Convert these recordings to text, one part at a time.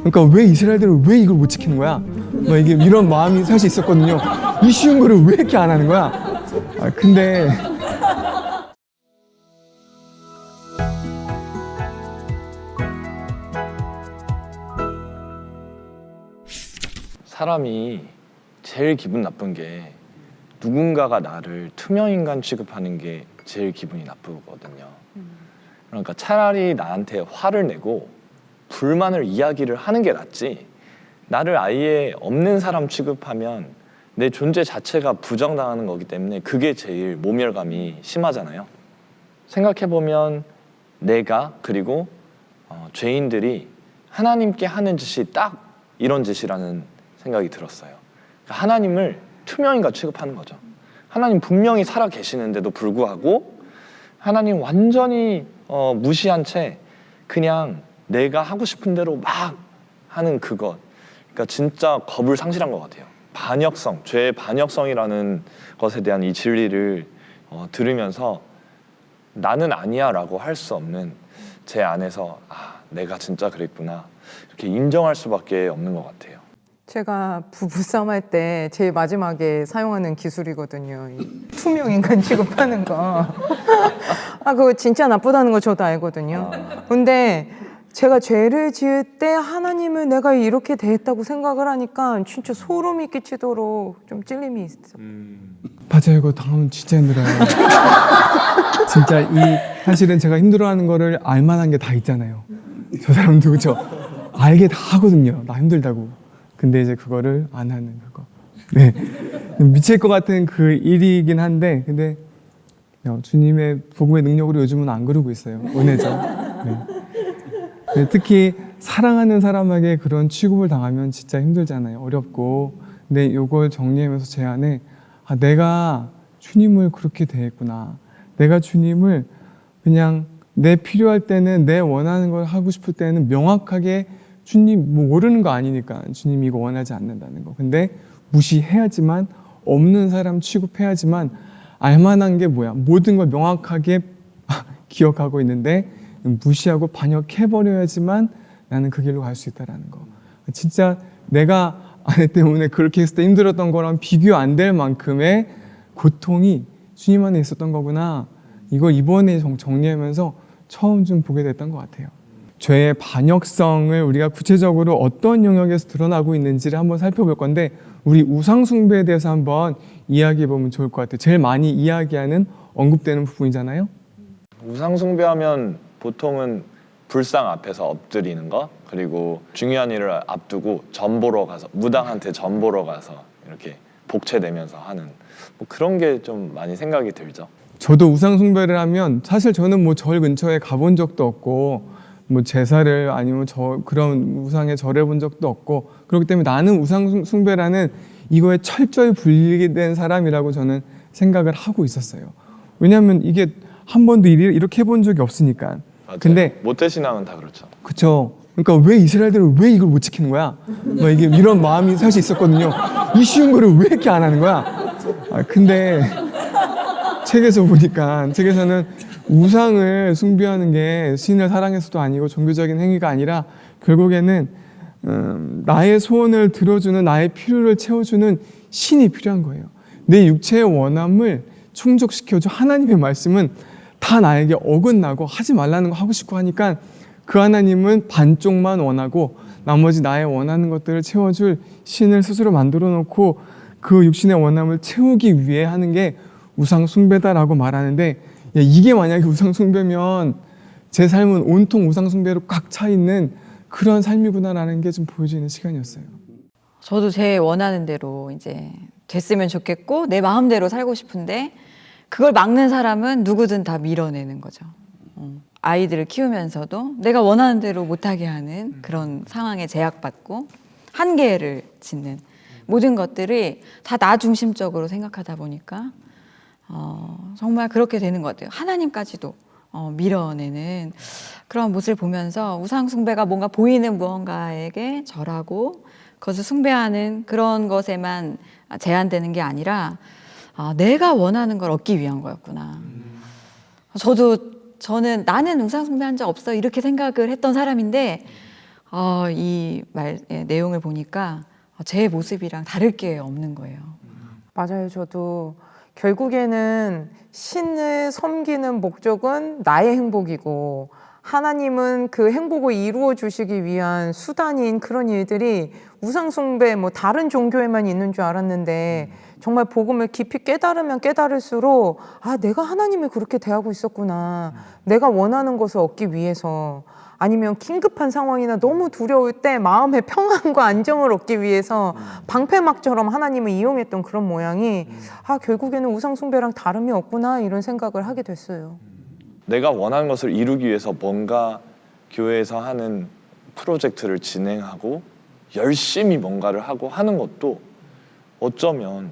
그러니까 왜 이스라엘들은 왜 이걸 못 지키는 거야? 막 이게 이런 마음이 사실 있었거든요. 이 쉬운 거를 왜 이렇게 안 하는 거야? 근데 사람이 제일 기분 나쁜 게 누군가가 나를 투명인간 취급하는 게 제일 기분이 나쁘거든요. 그러니까 차라리 나한테 화를 내고 불만을 이야기를 하는 게 낫지, 나를 아예 없는 사람 취급하면 내 존재 자체가 부정당하는 거기 때문에 그게 제일 모멸감이 심하잖아요. 생각해보면 내가 그리고 죄인들이 하나님께 하는 짓이 딱 이런 짓이라는 생각이 들었어요. 그러니까 하나님을 투명인간 취급하는 거죠. 하나님 분명히 살아 계시는데도 불구하고 하나님 완전히 무시한 채 그냥 내가 하고 싶은 대로 막 하는 그것. 그러니까 진짜 겁을 상실한 것 같아요. 반역성, 죄의 반역성이라는 것에 대한 이 진리를 들으면서 나는 아니야 라고 할 수 없는 제 안에서 내가 진짜 그랬구나 이렇게 인정할 수밖에 없는 것 같아요. 제가 부부싸움 할 때 제일 마지막에 사용하는 기술이거든요. 이 투명인간 취급하는 거. 그거 진짜 나쁘다는 거 저도 알거든요. 근데 제가 죄를 지을 때 하나님을 내가 이렇게 대했다고 생각을 하니까 진짜 소름이 끼치도록 좀 찔림이 있어. 맞아요. 이거 당하면 진짜 힘들어요. 진짜 사실은 제가 힘들어하는 거를 알만한 게 다 있잖아요. 저 사람도 그죠? 알게 다 하거든요. 나 힘들다고. 근데 이제 그거를 안 하는 그거. 네, 미칠 것 같은 그 일이긴 한데, 근데 주님의 복음의 능력으로 요즘은 안 그러고 있어요. 은혜죠. 네. 특히 사랑하는 사람에게 그런 취급을 당하면 진짜 힘들잖아요. 어렵고. 근데 이걸 정리하면서 제 안에 내가 주님을 그렇게 대했구나. 내가 주님을 그냥 내 필요할 때는 내 원하는 걸 하고 싶을 때는 명확하게 주님 모르는 거 아니니까 주님이 이거 원하지 않는다는 거. 근데 무시해야지만, 없는 사람 취급해야지만, 알만한 게 뭐야? 모든 걸 명확하게 기억하고 있는데 무시하고 반역해버려야지만 나는 그 길로 갈 수 있다는 거. 진짜 내가 아내 때문에 그렇게 했을 때 힘들었던 거랑 비교 안 될 만큼의 고통이 주님 안에 있었던 거구나. 이거 이번에 정리하면서 처음 좀 보게 됐던 것 같아요. 죄의 반역성을 우리가 구체적으로 어떤 영역에서 드러나고 있는지를 한번 살펴볼 건데, 우리 우상 숭배에 대해서 한번 이야기해 보면 좋을 것 같아요. 제일 많이 이야기하는, 언급되는 부분이잖아요. 우상 숭배하면 보통은 불상 앞에서 엎드리는 거, 그리고 중요한 일을 앞두고 전 보러 가서, 무당한테 전 보러 가서 이렇게 복채내면서 하는 그런 게 좀 많이 생각이 들죠. 저도 우상 숭배를 하면, 사실 저는 뭐 절 근처에 가본 적도 없고 뭐 제사를 아니면 그런 우상에 절해 본 적도 없고, 그렇기 때문에 나는 우상 숭배라는 이거에 철저히 분리된 사람이라고 저는 생각을 하고 있었어요. 왜냐하면 이게 한 번도 이렇게 해본 적이 없으니까. 맞아요. 근데 모태신앙은 다 그렇죠. 그쵸. 그러니까 왜 이스라엘들은 왜 이걸 못 지키는 거야? 막 이게 이런 마음이 사실 있었거든요. 이 쉬운 거를 왜 이렇게 안 하는 거야? 근데 책에서 보니까, 책에서는 우상을 숭배하는 게 신을 사랑해서도 아니고 종교적인 행위가 아니라 결국에는 나의 소원을 들어주는, 나의 필요를 채워주는 신이 필요한 거예요. 내 육체의 원함을 충족시켜줘. 하나님의 말씀은 다 나에게 어긋나고 하지 말라는 거 하고 싶고 하니까 그 하나님은 반쪽만 원하고 나머지 나의 원하는 것들을 채워줄 신을 스스로 만들어 놓고 그 육신의 원함을 채우기 위해 하는 게 우상 숭배다라고 말하는데, 이게 만약에 우상 숭배면 제 삶은 온통 우상 숭배로 꽉 차 있는 그런 삶이구나라는 게 좀 보여지는 시간이었어요. 저도 제 원하는 대로 이제 됐으면 좋겠고 내 마음대로 살고 싶은데 그걸 막는 사람은 누구든 다 밀어내는 거죠. 아이들을 키우면서도 내가 원하는 대로 못하게 하는 그런 상황에 제약받고 한계를 짓는 모든 것들이 다 나 중심적으로 생각하다 보니까 정말 그렇게 되는 것 같아요. 하나님까지도 밀어내는 그런 모습을 보면서 우상 숭배가 뭔가 보이는 무언가에게 절하고 그것을 숭배하는 그런 것에만 제한되는 게 아니라 내가 원하는 걸 얻기 위한 거였구나. 저는 나는 우상 숭배한 적 없어 이렇게 생각을 했던 사람인데 이 내용을 보니까 제 모습이랑 다를 게 없는 거예요. 맞아요. 저도 결국에는 신을 섬기는 목적은 나의 행복이고 하나님은 그 행복을 이루어 주시기 위한 수단인 그런 일들이 우상숭배 뭐 다른 종교에만 있는 줄 알았는데 정말 복음을 깊이 깨달으면 깨달을수록 내가 하나님을 그렇게 대하고 있었구나. 내가 원하는 것을 얻기 위해서 아니면 긴급한 상황이나 너무 두려울 때 마음의 평안과 안정을 얻기 위해서 방패막처럼 하나님을 이용했던 그런 모양이 결국에는 우상숭배랑 다름이 없구나 이런 생각을 하게 됐어요. 내가 원하는 것을 이루기 위해서 뭔가 교회에서 하는 프로젝트를 진행하고 열심히 뭔가를 하고 하는 것도 어쩌면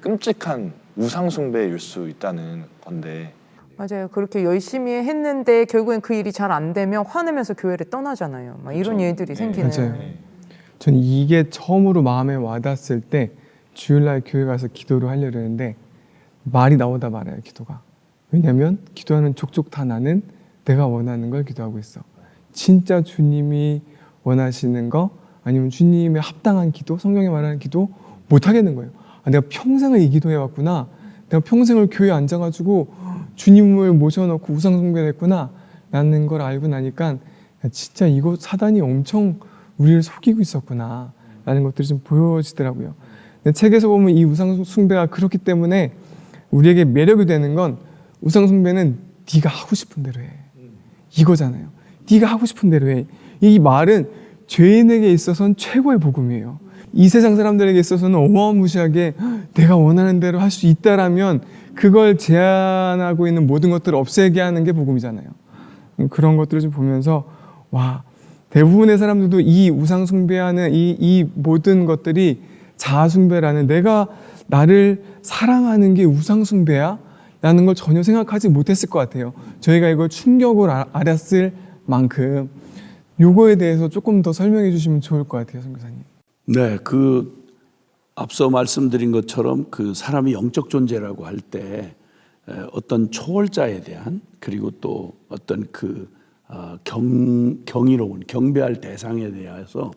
끔찍한 우상숭배일 수 있다는 건데 맞아요. 그렇게 열심히 했는데 결국엔 그 일이 잘 안 되면 화내면서 교회를 떠나잖아요. 막 이런 일들이 생기는. 맞아요. 전 이게 처음으로 마음에 와닿았을 때 주일날 교회 가서 기도를 하려고 했는데 말이 나오다 말아요, 기도가. 왜냐면 기도하는 족족 다 나는 내가 원하는 걸 기도하고 있어. 진짜 주님이 원하시는 거 아니면 주님의 합당한 기도, 성경에 말하는 기도 못 하겠는 거예요. 내가 평생을 이 기도해왔구나. 내가 평생을 교회에 앉아가지고 주님을 모셔놓고 우상숭배를 했구나 라는 걸 알고 나니까 진짜 이거 사단이 엄청 우리를 속이고 있었구나 라는 것들이 좀 보여지더라고요. 근데 책에서 보면 이 우상숭배가 그렇기 때문에 우리에게 매력이 되는 건 우상숭배는 네가 하고 싶은 대로 해 이거잖아요. 네가 하고 싶은 대로 해. 이 말은 죄인에게 있어서는 최고의 복음이에요. 이 세상 사람들에게 있어서는 어마무시하게 내가 원하는 대로 할 수 있다라면 그걸 제한하고 있는 모든 것들을 없애게 하는 게 복음이잖아요. 그런 것들을 좀 보면서 대부분의 사람들도 이 우상숭배하는 이 모든 것들이 자아숭배라는 내가 나를 사랑하는 게 우상숭배야? 라는 걸 전혀 생각하지 못했을 것 같아요. 저희가 이걸 충격을 알았을 만큼 요거에 대해서 조금 더 설명해 주시면 좋을 것 같아요, 선교사님. 네, 앞서 말씀드린 것처럼 그 사람이 영적 존재라고 할 때 어떤 초월자에 대한 그리고 또 어떤 경이로운 경배할 대상에 대해서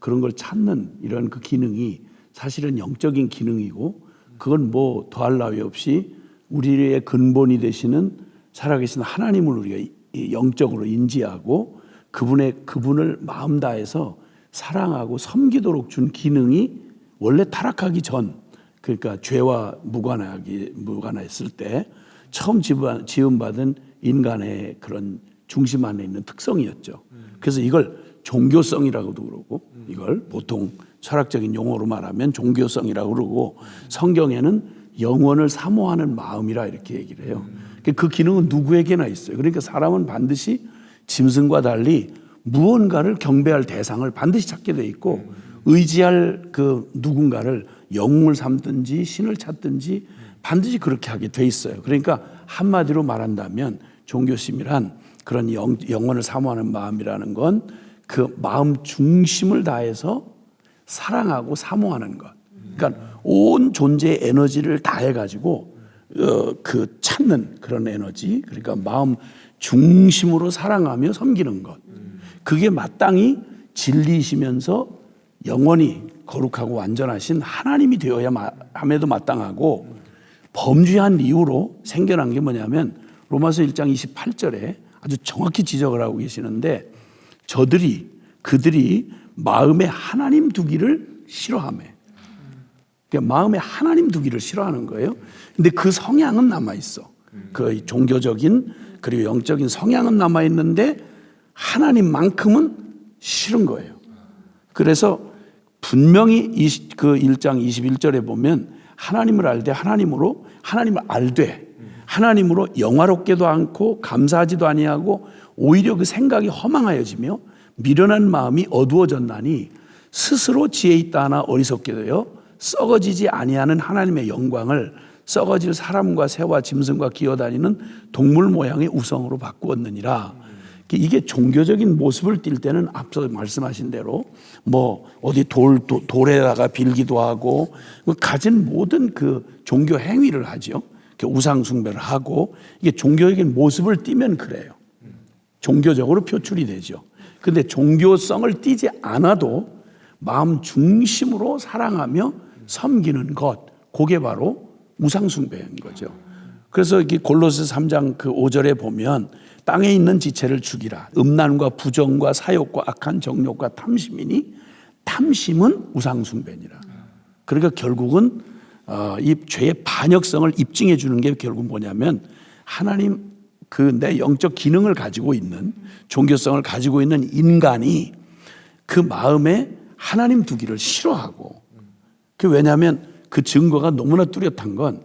그런 걸 찾는 이런 그 기능이 사실은 영적인 기능이고 그건 뭐 더할 나위 없이 우리의 근본이 되시는 살아계신 하나님을 우리가 영적으로 인지하고 그분을 마음 다해서 사랑하고 섬기도록 준 기능이 원래 타락하기 전, 그러니까 죄와 무관했을 때 처음 지음받은 인간의 그런 중심 안에 있는 특성이었죠. 그래서 이걸 종교성이라고도 그러고 이걸 보통 철학적인 용어로 말하면 종교성이라고 그러고 성경에는 영원을 사모하는 마음이라 이렇게 얘기를 해요. 그 기능은 누구에게나 있어요. 그러니까 사람은 반드시 짐승과 달리 무언가를 경배할 대상을 반드시 찾게 돼 있고 의지할 그 누군가를 영웅을 삼든지 신을 찾든지 반드시 그렇게 하게 돼 있어요. 그러니까 한마디로 말한다면 종교심이란 그런 영혼을 사모하는 마음이라는 건 그 마음 중심을 다해서 사랑하고 사모하는 것. 그러니까 온 존재의 에너지를 다해가지고 그 찾는 그런 에너지, 그러니까 마음 중심으로 사랑하며 섬기는 것. 그게 마땅히 진리이시면서 영원히 거룩하고 완전하신 하나님이 되어야 함에도 마땅하고 범죄한 이유로 생겨난 게 뭐냐면 로마서 1장 28절에 아주 정확히 지적을 하고 계시는데 그들이 마음에 하나님 두기를 싫어하며 그러니까 마음에 하나님 두기를 싫어하는 거예요. 근데 그 성향은 남아있어. 그 종교적인 그리고 영적인 성향은 남아있는데 하나님만큼은 싫은 거예요. 그래서 분명히 그 1장 21절에 보면 하나님을 알되 하나님을 알되 하나님으로 영화롭게도 않고 감사하지도 아니하고 오히려 그 생각이 허망하여지며 미련한 마음이 어두워졌나니 스스로 지혜 있다 하나 어리석게 되어 썩어지지 아니하는 하나님의 영광을 썩어질 사람과 새와 짐승과 기어다니는 동물 모양의 우성으로 바꾸었느니라. 이게 종교적인 모습을 띌 때는 앞서 말씀하신 대로 뭐 어디 돌에다가 빌기도 하고 가진 모든 그 종교 행위를 하죠. 우상 숭배를 하고 이게 종교적인 모습을 띠면 그래요. 종교적으로 표출이 되죠. 근데 종교성을 띠지 않아도 마음 중심으로 사랑하며 섬기는 것, 그게 바로 우상숭배인 거죠. 그래서 이 골로새 3장 그 5절에 보면 땅에 있는 지체를 죽이라. 음란과 부정과 사욕과 악한 정욕과 탐심이니 탐심은 우상숭배니라. 그러니까 결국은 이 죄의 반역성을 입증해 주는 게 결국 뭐냐면 하나님 그 내 영적 기능을 가지고 있는 종교성을 가지고 있는 인간이 그 마음에 하나님 두기를 싫어하고 그 왜냐하면 그 증거가 너무나 뚜렷한 건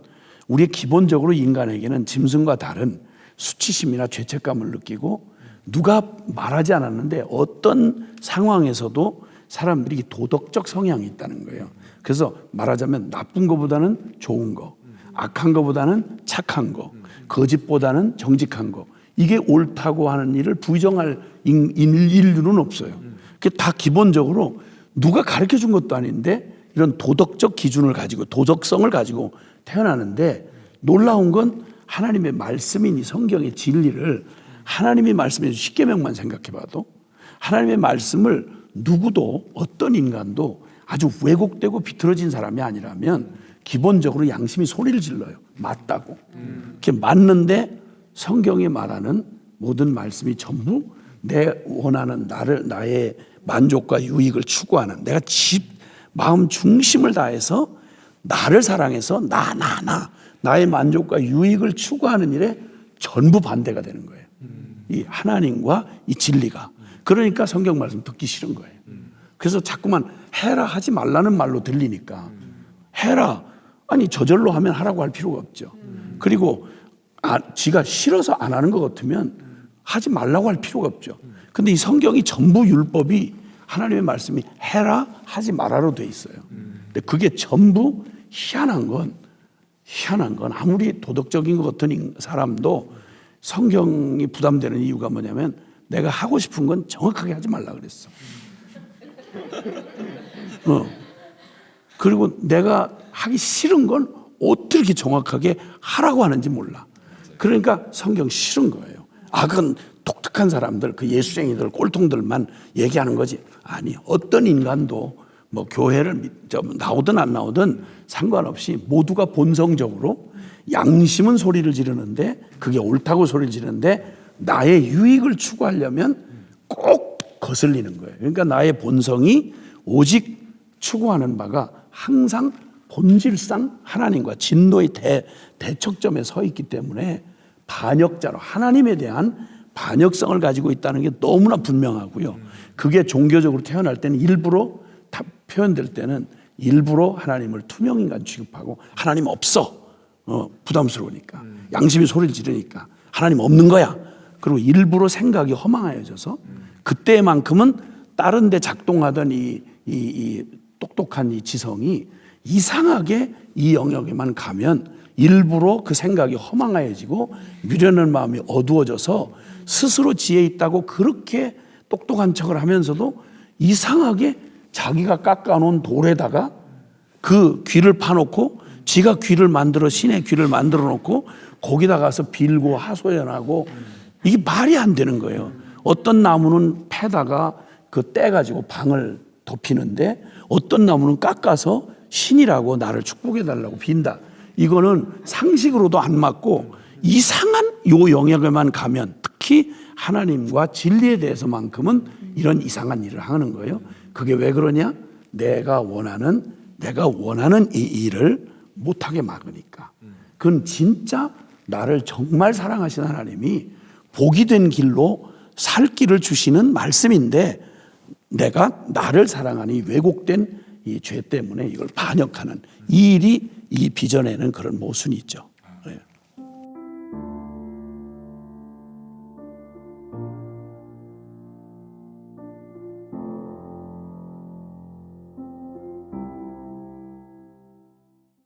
우리의 기본적으로 인간에게는 짐승과 다른 수치심이나 죄책감을 느끼고 누가 말하지 않았는데 어떤 상황에서도 사람들이 도덕적 성향이 있다는 거예요. 그래서 말하자면 나쁜 것보다는 좋은 거, 악한 것보다는 착한 거, 거짓보다는 정직한 거, 이게 옳다고 하는 일을 부정할 인류는 없어요. 그게 다 기본적으로 누가 가르쳐 준 것도 아닌데 이런 도덕적 기준을 가지고 도덕성을 가지고 태어나는데 놀라운 건 하나님의 말씀인 이 성경의 진리를 하나님이 말씀해 주신 10계명만 생각해 봐도 하나님의 말씀을 누구도 어떤 인간도 아주 왜곡되고 비틀어진 사람이 아니라면 기본적으로 양심이 소리를 질러요. 맞다고. 그게 맞는데 성경이 말하는 모든 말씀이 전부 내 원하는 나의 만족과 유익을 추구하는 내가 마음 중심을 다해서 나를 사랑해서 나의 만족과 유익을 추구하는 일에 전부 반대가 되는 거예요. 이 하나님과 이 진리가. 그러니까 성경 말씀 듣기 싫은 거예요. 그래서 자꾸만 해라 하지 말라는 말로 들리니까 해라. 아니 저절로 하면 하라고 할 필요가 없죠. 그리고 지가 싫어서 안 하는 것 같으면 하지 말라고 할 필요가 없죠. 근데 이 성경이 전부 율법이 하나님의 말씀이 해라 하지 말아로 돼 있어요. 근데 그게 전부 희한한 건 아무리 도덕적인 것 같은 사람도 성경이 부담되는 이유가 뭐냐면 내가 하고 싶은 건 정확하게 하지 말라 그랬어. 그리고 내가 하기 싫은 건 어떻게 정확하게 하라고 하는지 몰라. 그러니까 성경 싫은 거예요. 그건 독특한 사람들, 그 예수쟁이들, 꼴통들만 얘기하는 거지. 아니, 어떤 인간도 뭐 교회를 나오든 안 나오든 상관없이 모두가 본성적으로 양심은 소리를 지르는데 그게 옳다고 소리를 지르는데 나의 유익을 추구하려면 꼭 거슬리는 거예요. 그러니까 나의 본성이 오직 추구하는 바가 항상 본질상 하나님과 진노의 대척점에 서 있기 때문에 반역자로 하나님에 대한 반역성을 가지고 있다는 게 너무나 분명하고요. 그게 종교적으로 태어날 때는 일부러 표현될 때는 일부러 하나님을 투명인간 취급하고 하나님 없어. 부담스러우니까. 양심이 소리를 지르니까. 하나님 없는 거야. 그리고 일부러 생각이 허망해져서 그때만큼은 다른 데 작동하던 이 똑똑한 이 지성이 이상하게 이 영역에만 가면 일부러 그 생각이 허망해지고 미련한 마음이 어두워져서 스스로 지혜 있다고 그렇게 똑똑한 척을 하면서도 이상하게 자기가 깎아놓은 돌에다가 그 귀를 파놓고 지가 귀를 만들어 신의 귀를 만들어 놓고 거기다 가서 빌고 하소연하고 이게 말이 안 되는 거예요. 어떤 나무는 패다가 그 떼가지고 방을 덮이는데 어떤 나무는 깎아서 신이라고 나를 축복해달라고 빈다. 이거는 상식으로도 안 맞고 이상한 요 영역에만 가면 특히 하나님과 진리에 대해서만큼은 이런 이상한 일을 하는 거예요. 그게 왜 그러냐? 내가 원하는 이 일을 못하게 막으니까. 그건 진짜 나를 정말 사랑하시는 하나님이 복이 된 길로 살 길을 주시는 말씀인데 내가 나를 사랑하는 이 왜곡된 이 죄 때문에 이걸 반역하는 이 일이 이 비전에는 그런 모순이 있죠.